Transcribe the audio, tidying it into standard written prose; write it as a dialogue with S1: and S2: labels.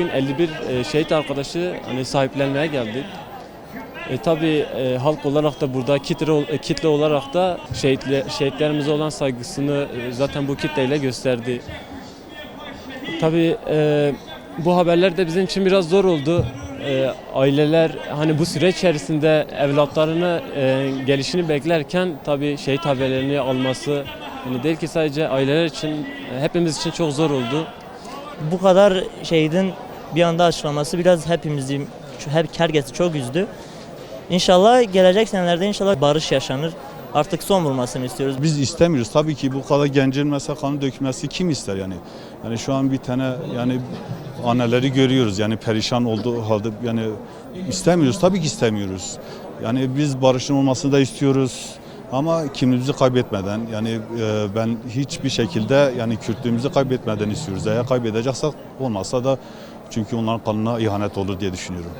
S1: bugün 51 şehit arkadaşı hani sahiplenmeye geldik. Tabii halk olarak da burada kitle olarak da şehitlerimize olan saygısını zaten bu kitleyle gösterdi. Tabii bu haberler de bizim için biraz zor oldu. Aileler hani bu süreç içerisinde evlatlarını gelişini beklerken tabii şehit haberlerini alması hani değil ki sadece aileler için hepimiz için çok zor oldu.
S2: Bu kadar şehidin bir anda açıklaması biraz hepimizi, herkesi çok üzdü. İnşallah gelecek senelerde inşallah barış yaşanır. Artık son bulmasını istiyoruz.
S3: Biz istemiyoruz. Tabii ki bu kadar gencin mesela kanı dökmesi kim ister yani? Yani şu an bir tane yani anneleri görüyoruz yani perişan olduğu halde yani istemiyoruz. Tabii ki istemiyoruz. Yani biz barışın olmasını da istiyoruz. Ama kimliğimizi kaybetmeden yani ben hiçbir şekilde yani Kürtlüğümüzü kaybetmeden istiyoruz. Eğer kaybedeceksek olmazsa da çünkü onların kanına ihanet olur diye düşünüyorum.